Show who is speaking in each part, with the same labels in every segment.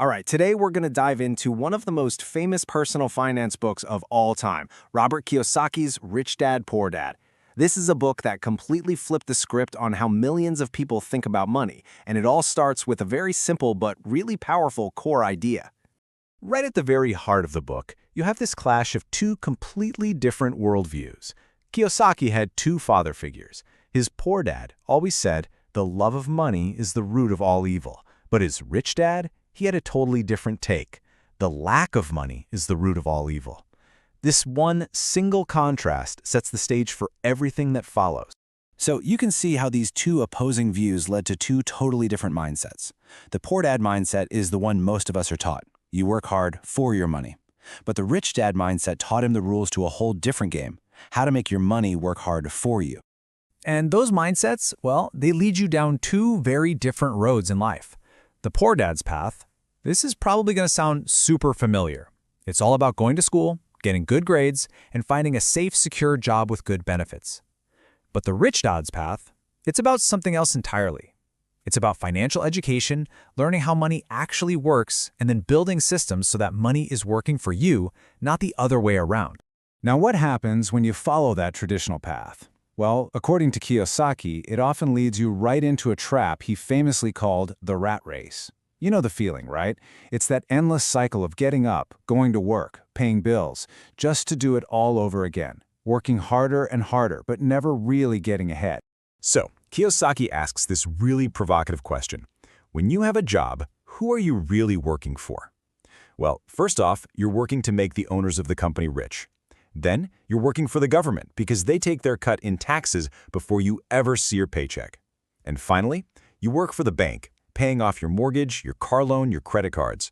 Speaker 1: All right, today we're going to dive into one of the most famous personal finance books of all time, Robert Kiyosaki's Rich Dad, Poor Dad. This is a book that completely flipped the script on how millions of people think about money, and it all starts with a very simple but really powerful core idea.
Speaker 2: Right at the very heart of the book, you have this clash of two completely different worldviews. Kiyosaki had two father figures. His poor dad always said, the love of money is the root of all evil. But his rich dad, he had a totally different take. The lack of money is the root of all evil. This one single contrast sets the stage for everything that follows.
Speaker 1: So you can see how these two opposing views led to two totally different mindsets. The poor dad mindset is the one most of us are taught. You work hard for your money. But the rich dad mindset taught him the rules to a whole different game, how to make your money work hard for you.
Speaker 3: And those mindsets, well, they lead you down two very different roads in life. The poor dad's path, this is probably going to sound super familiar. It's all about going to school, getting good grades, and finding a safe, secure job with good benefits. But the rich dad's path, it's about something else entirely. It's about financial education, learning how money actually works, and then building systems so that money is working for you, not the other way around.
Speaker 2: Now, what happens when you follow that traditional path? Well, according to Kiyosaki, it often leads you right into a trap he famously called the rat race. You know the feeling, right? It's that endless cycle of getting up, going to work, paying bills, just to do it all over again, working harder and harder, but never really getting ahead.
Speaker 4: So, Kiyosaki asks this really provocative question. When you have a job, who are you really working for? Well, first off, you're working to make the owners of the company rich. Then, you're working for the government because they take their cut in taxes before you ever see your paycheck. And finally, you work for the bank, paying off your mortgage, your car loan, your credit cards.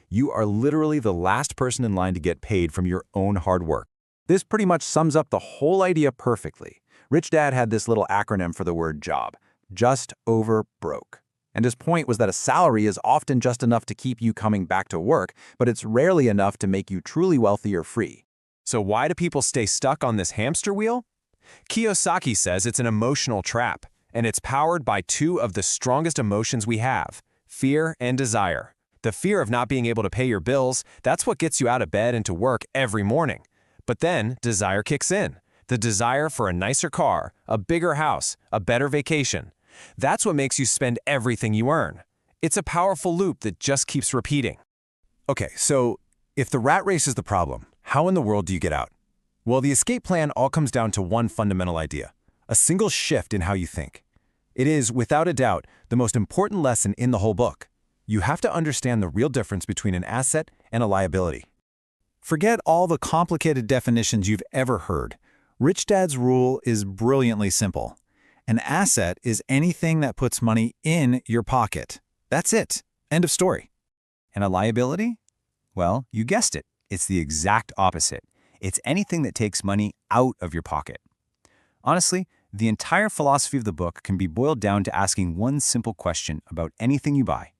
Speaker 4: You are literally the last person in line to get paid from your own hard work.
Speaker 2: This pretty much sums up the whole idea perfectly. Rich Dad had this little acronym for the word job, just over broke. And his point was that a salary is often just enough to keep you coming back to work, but it's rarely enough to make you truly wealthy or free.
Speaker 4: So why do people stay stuck on this hamster wheel? Kiyosaki says it's an emotional trap, and it's powered by two of the strongest emotions we have, fear and desire. The fear of not being able to pay your bills, that's what gets you out of bed and to work every morning. But then desire kicks in. The desire for a nicer car, a bigger house, a better vacation. That's what makes you spend everything you earn. It's a powerful loop that just keeps repeating.
Speaker 2: Okay, so if the rat race is the problem, how in the world do you get out? Well, the escape plan all comes down to one fundamental idea, a single shift in how you think. It is, without a doubt, the most important lesson in the whole book. You have to understand the real difference between an asset and a liability. Forget all the complicated definitions you've ever heard. Rich Dad's rule is brilliantly simple. An asset is anything that puts money in your pocket. That's it. End of story. And a liability? Well, you guessed it. It's the exact opposite. It's anything that takes money out of your pocket. Honestly, the entire philosophy of the book can be boiled down to asking one simple question about anything you buy.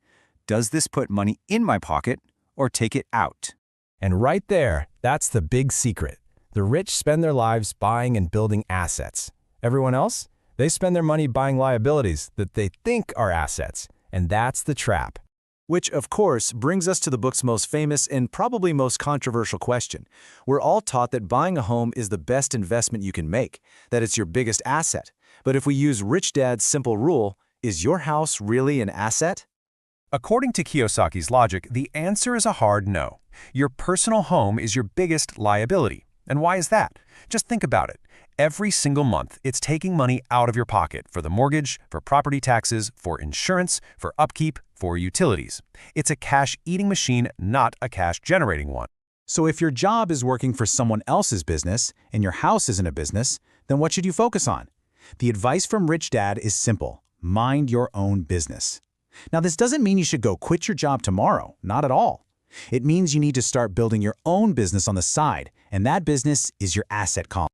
Speaker 2: Does this put money in my pocket or take it out?
Speaker 3: And right there, that's the big secret. The rich spend their lives buying and building assets. Everyone else? They spend their money buying liabilities that they think are assets. And that's the trap.
Speaker 2: Which, of course, brings us to the book's most famous and probably most controversial question. We're all taught that buying a home is the best investment you can make, that it's your biggest asset. But if we use Rich Dad's simple rule, is your house really an asset?
Speaker 4: According to Kiyosaki's logic, the answer is a hard no. Your personal home is your biggest liability. And why is that? Just think about it. Every single month, it's taking money out of your pocket for the mortgage, for property taxes, for insurance, for upkeep, for utilities. It's a cash-eating machine, not a cash-generating one.
Speaker 2: So if your job is working for someone else's business and your house isn't a business, then what should you focus on? The advice from Rich Dad is simple. Mind your own business. Now, this doesn't mean you should go quit your job tomorrow. Not at all. It means you need to start building your own business on the side, and that business is your asset column.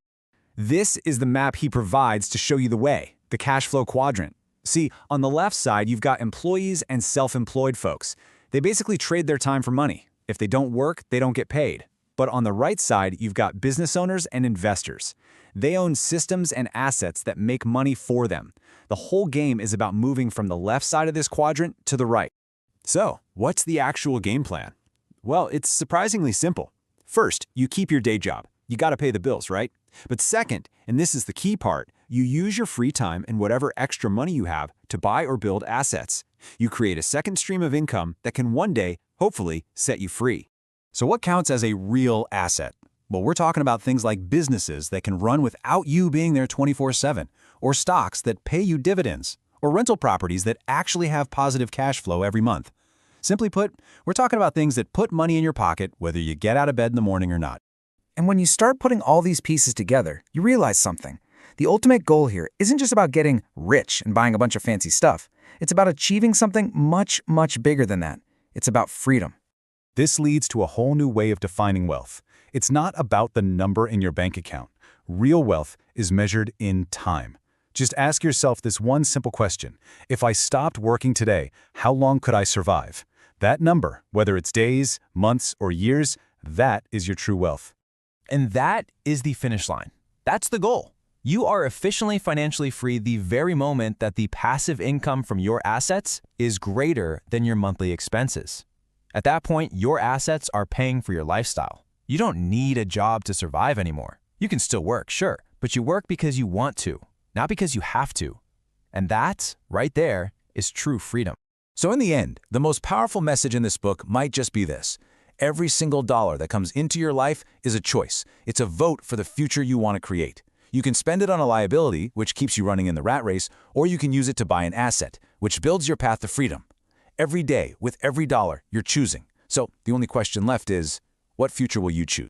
Speaker 2: This is the map he provides to show you the way, the cash flow quadrant. See, on the left side, you've got employees and self-employed folks. They basically trade their time for money. If they don't work, they don't get paid. But on the right side, you've got business owners and investors. They own systems and assets that make money for them. The whole game is about moving from the left side of this quadrant to the right.
Speaker 4: So, what's the actual game plan? Well, it's surprisingly simple. First, you keep your day job. You gotta pay the bills, right? But second, and this is the key part, you use your free time and whatever extra money you have to buy or build assets. You create a second stream of income that can one day, hopefully, set you free.
Speaker 3: So what counts as a real asset? Well, we're talking about things like businesses that can run without you being there 24/7, or stocks that pay you dividends, or rental properties that actually have positive cash flow every month. Simply put, we're talking about things that put money in your pocket whether you get out of bed in the morning or not.
Speaker 5: And when you start putting all these pieces together, you realize something. The ultimate goal here isn't just about getting rich and buying a bunch of fancy stuff. It's about achieving something much, much bigger than that. It's about freedom.
Speaker 2: This leads to a whole new way of defining wealth. It's not about the number in your bank account. Real wealth is measured in time. Just ask yourself this one simple question. If I stopped working today, how long could I survive? That number, whether it's days, months, or years, that is your true wealth.
Speaker 4: And that is the finish line. That's the goal. You are efficiently financially free the very moment that the passive income from your assets is greater than your monthly expenses. At that point, your assets are paying for your lifestyle. You don't need a job to survive anymore. You can still work, sure, but you work because you want to, not because you have to. And that, right there, is true freedom.
Speaker 3: So in the end, the most powerful message in this book might just be this. Every single dollar that comes into your life is a choice. It's a vote for the future you want to create. You can spend it on a liability, which keeps you running in the rat race, or you can use it to buy an asset, which builds your path to freedom. Every day, with every dollar, you're choosing. So the only question left is, what future will you choose?